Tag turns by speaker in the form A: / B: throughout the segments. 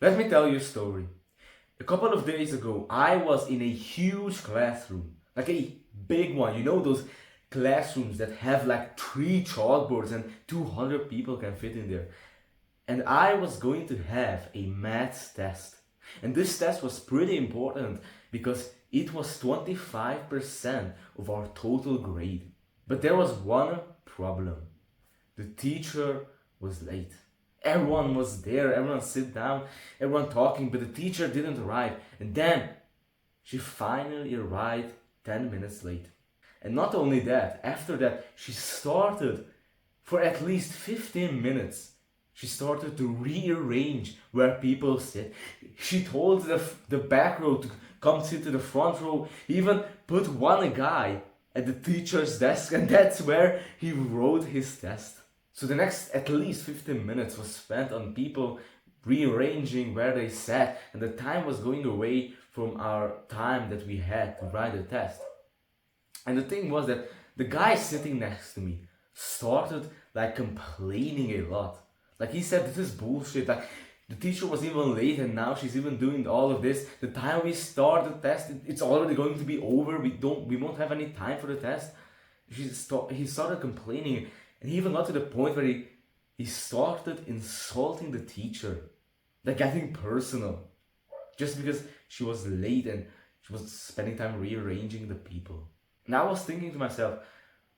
A: Let me tell you a story. A couple of days ago, I was in a huge classroom, like a big one. You know those classrooms that have like 3 chalkboards and 200 people can fit in there. And I was going to have a maths test. And this test was pretty important because it was 25% of our total grade. But there was one problem. The teacher was late. Everyone was there, everyone sit down, everyone talking, but the teacher didn't arrive. And then she finally arrived 10 minutes late. And not only that, after that, she started for at least 15 minutes. She started to rearrange where people sit. She told the back row to come sit to the front row. He even put one guy at the teacher's desk, and that's where he wrote his test. So the next at least 15 minutes was spent on people rearranging where they sat, and the time was going away from our time that we had to write the test. And the thing was that the guy sitting next to me started like complaining a lot. Like he said, this is bullshit. Like the teacher was even late and now she's even doing all of this. The time we start the test, it's already going to be over. We won't have any time for the test. He started complaining, and he even got to the point where he started insulting the teacher, like getting personal, just because she was late and she was spending time rearranging the people. And I was thinking to myself,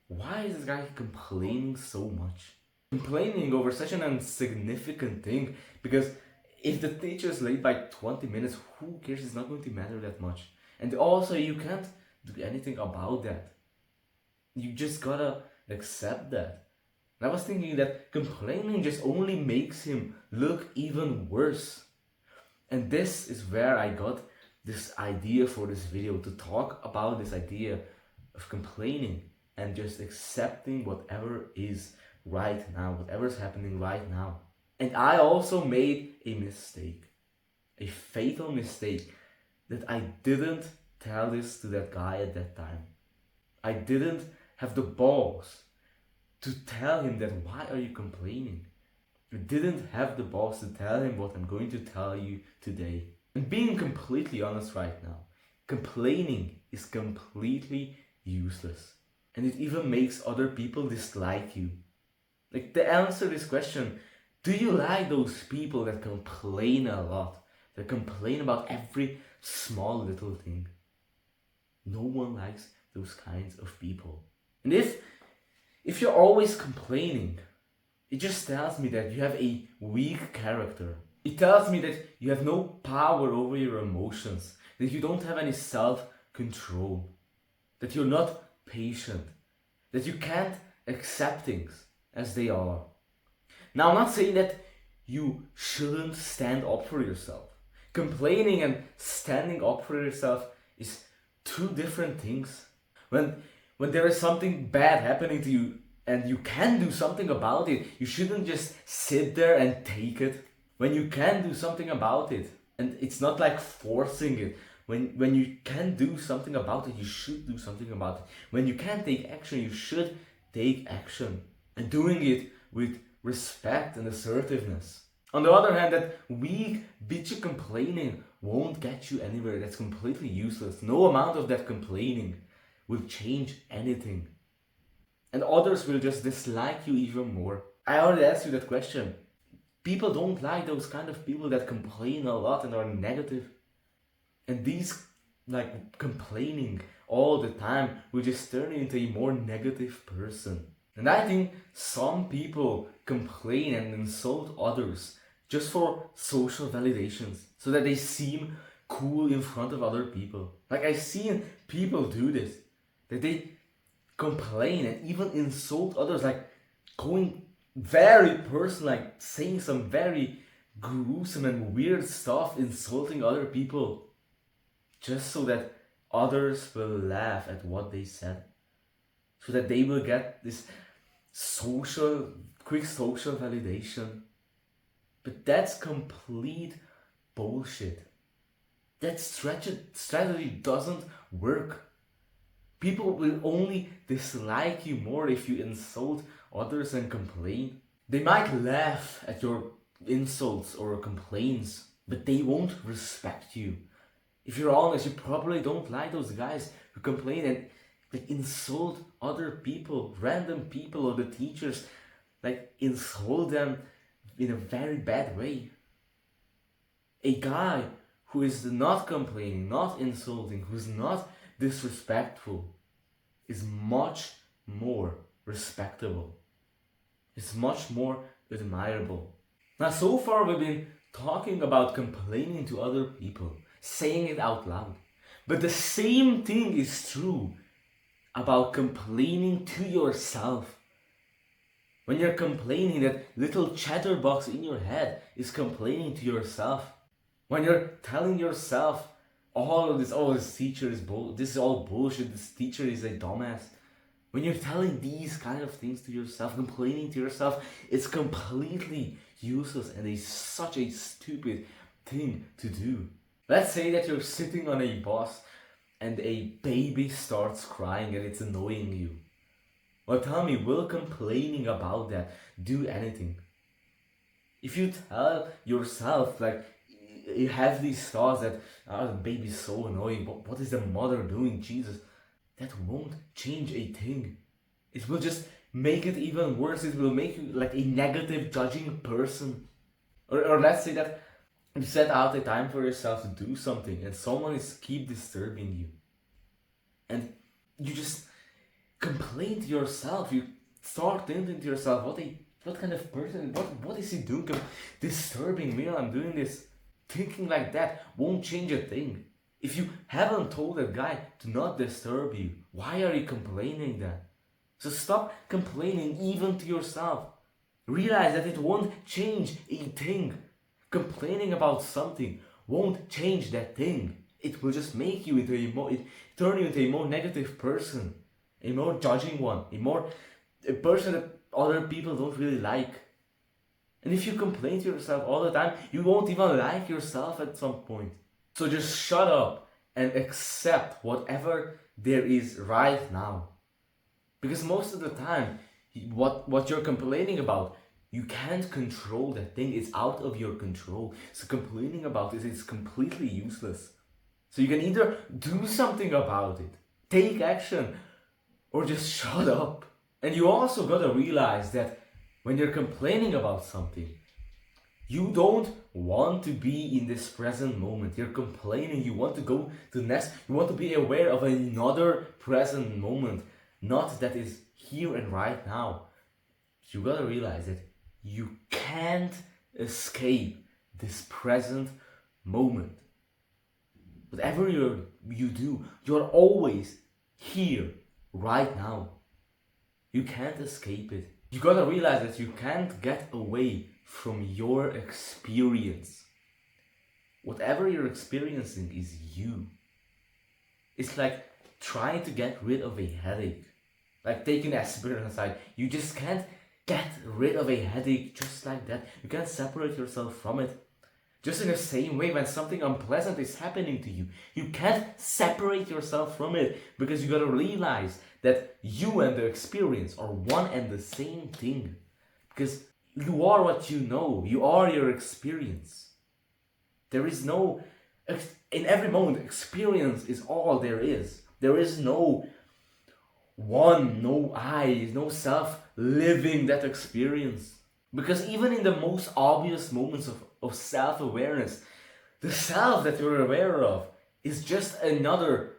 A: why is this guy complaining so much? Complaining over such an insignificant thing, because if the teacher is late by 20 minutes, who cares? It's not going to matter that much. And also, you can't do anything about that. You just gotta accept that. And I was thinking that complaining just only makes him look even worse. And this is where I got this idea for this video, to talk about this idea of complaining and just accepting whatever is right now, whatever's happening right now. And I also made a mistake, a fatal mistake, that I didn't tell this to that guy at that time. I didn't have the balls to tell him that, why are you complaining? I didn't have the balls to tell him what I'm going to tell you today. And being completely honest right now, complaining is completely useless. And it even makes other people dislike you. Like, to answer this question, do you like those people that complain a lot? That complain about every small little thing? No one likes those kinds of people. And if you're always complaining, it just tells me that you have a weak character. It tells me that you have no power over your emotions, that you don't have any self-control, that you're not patient, that you can't accept things as they are. Now, I'm not saying that you shouldn't stand up for yourself. Complaining and standing up for yourself is two different things. When there is something bad happening to you and you can do something about it, you shouldn't just sit there and take it. When you can do something about it, and it's not like forcing it. When you can do something about it, you should do something about it. When you can take action, you should take action. And doing it with respect and assertiveness. On the other hand, that weak, bitchy complaining won't get you anywhere. That's completely useless. No amount of that complaining will change anything. And others will just dislike you even more. I already asked you that question. People don't like those kind of people that complain a lot and are negative. And these, like, complaining all the time will just turn you into a more negative person. And I think some people complain and insult others just for social validations, so that they seem cool in front of other people. Like, I've seen people do this, that they complain and even insult others, like going very personal, like saying some very gruesome and weird stuff, insulting other people, just so that others will laugh at what they said, so that they will get this quick social validation. But that's complete bullshit. That strategy doesn't work. People will only dislike you more if you insult others and complain. They might laugh at your insults or complaints, but they won't respect you. If you're honest, you probably don't like those guys who complain and like insult other people, random people or the teachers, like insult them in a very bad way. A guy who is not complaining, not insulting, who's not disrespectful is much more respectable. It's much more admirable. Now, so far we've been talking about complaining to other people, saying it out loud. But the same thing is true about complaining to yourself. When you're complaining, that little chatterbox in your head is complaining to yourself. When you're telling yourself all of this, oh, this teacher is this is all bullshit, this teacher is a dumbass. When you're telling these kind of things to yourself, complaining to yourself, it's completely useless and it's such a stupid thing to do. Let's say that you're sitting on a bus and a baby starts crying and it's annoying you. Well, tell me, will complaining about that do anything? If you tell yourself, like, you have these thoughts that, oh, the baby's so annoying, but what is the mother doing, Jesus? That won't change a thing. It will just make it even worse. It will make you like a negative judging person. Or let's say that you set out a time for yourself to do something and someone is keep disturbing you. And you just complain to yourself. You start thinking to yourself, what kind of person, what is he doing disturbing me while I'm doing this? Thinking like that won't change a thing. If you haven't told that guy to not disturb you, why are you complaining then? So stop complaining even to yourself. Realize that it won't change a thing. Complaining about something won't change that thing. It will just make you turn you into a more negative person, a more judging one, a person that other people don't really like. And if you complain to yourself all the time, you won't even like yourself at some point. So just shut up and accept whatever there is right now. Because most of the time, what you're complaining about, you can't control that thing. It's out of your control. So complaining about it is completely useless. So you can either do something about it, take action, or just shut up. And you also gotta realize that when you're complaining about something, you don't want to be in this present moment. You're complaining, you want to go to the next, you want to be aware of another present moment, not that is here and right now. You gotta realize that you can't escape this present moment. Whatever you do, you're always here right now. You can't escape it. You gotta realize that you can't get away from your experience. Whatever you're experiencing is you. It's like trying to get rid of a headache. Like taking aspirin aside. You just can't get rid of a headache just like that. You can't separate yourself from it. Just in the same way, when something unpleasant is happening to you, you can't separate yourself from it, because you gotta realize that you and the experience are one and the same thing. Because you are what you know, you are your experience. There is no, in every moment, experience is all there is. There is no one, no I, no self living that experience. Because even in the most obvious moments of self-awareness, the self that you're aware of is just another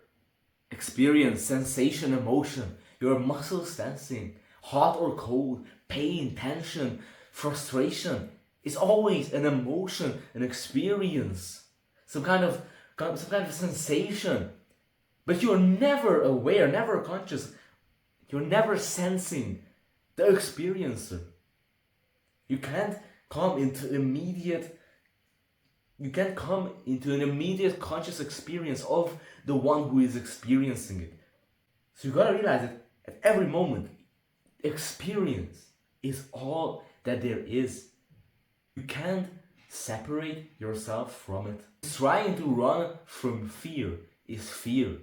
A: experience, sensation, emotion. Your muscles tensing, hot or cold, pain, tension, frustration is always an emotion, an experience, some kind of sensation. But you're never aware, never conscious. You're never sensing the experiencer. You can't come into an immediate conscious experience of the one who is experiencing it. So you gotta realize that at every moment, experience is all that there is. You can't separate yourself from it. Trying to run from fear is fear.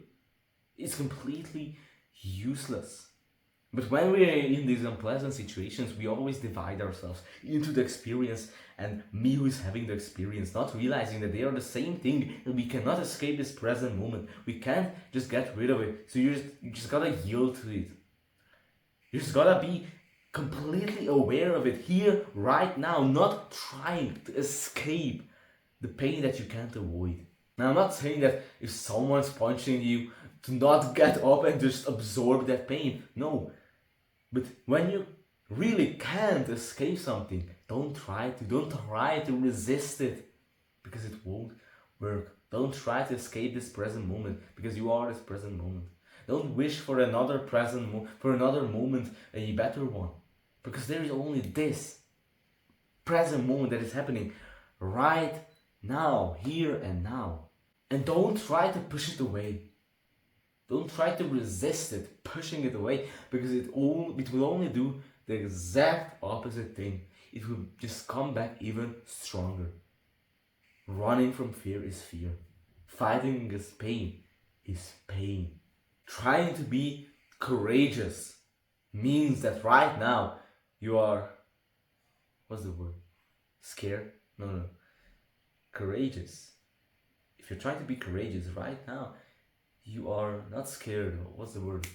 A: It's completely useless. But when we're in these unpleasant situations, we always divide ourselves into the experience and me who is having the experience, not realizing that they are the same thing and we cannot escape this present moment. We can't just get rid of it. So you just gotta yield to it. You just gotta be completely aware of it here, right now, not trying to escape the pain that you can't avoid. Now, I'm not saying that if someone's punching you, to not get up and just absorb that pain. No. But when you really can't escape something, don't try to resist it, because it won't work. Don't try to escape this present moment, because you are this present moment. Don't wish for another for another moment, a better one, because there is only this present moment that is happening right now, here and now. And don't try to push it away. Don't try to resist it, pushing it away, because it will only do the exact opposite thing. It will just come back even stronger. Running from fear is fear. Fighting against pain is pain. Trying to be courageous means that right now you are, what's the word? Scared? No. Courageous. If you're trying to be courageous right now, you are not scared. What's the word?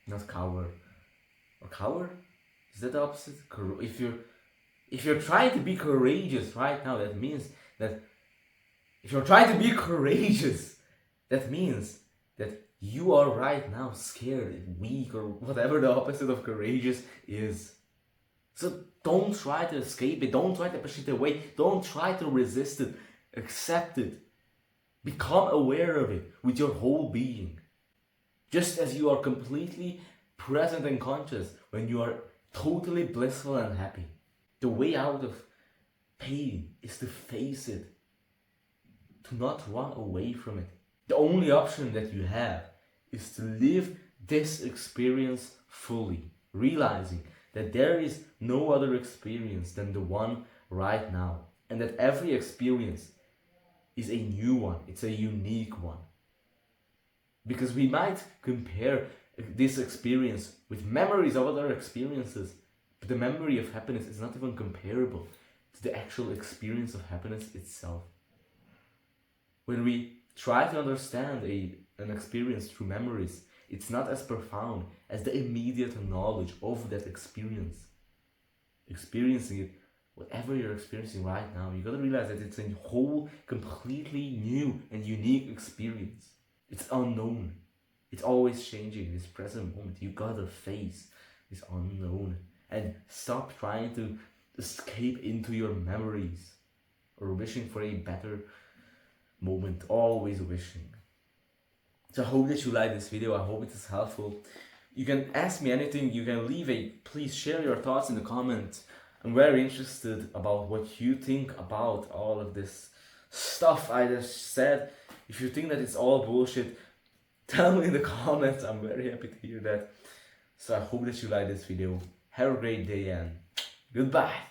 A: Not coward. Or coward? Is that the opposite? If you're trying to be courageous right now, that means that if you're trying to be courageous, that means that you are right now scared, weak, or whatever the opposite of courageous is. So don't try to escape it. Don't try to push it away. Don't try to resist it. Accept it. Become aware of it with your whole being. Just as you are completely present and conscious when you are totally blissful and happy. The way out of pain is to face it. To not run away from it. The only option that you have is to live this experience fully, realizing that there is no other experience than the one right now, and that every experience is a new one, it's a unique one. Because we might compare this experience with memories of other experiences, but the memory of happiness is not even comparable to the actual experience of happiness itself. When we try to understand an experience through memories, it's not as profound as the immediate knowledge of that experience. Experiencing it, whatever you're experiencing right now, you gotta realize that it's a whole, completely new and unique experience. It's unknown. It's always changing in this present moment. You gotta face this unknown and stop trying to escape into your memories or wishing for a better moment, always wishing. So I hope that you like this video. I hope it is helpful. You can ask me anything. You can please share your thoughts in the comments. I'm very interested about what you think about all of this stuff I just said. If you think that it's all bullshit, tell me in the comments. I'm very happy to hear that. So I hope that you like this video. Have a great day and goodbye.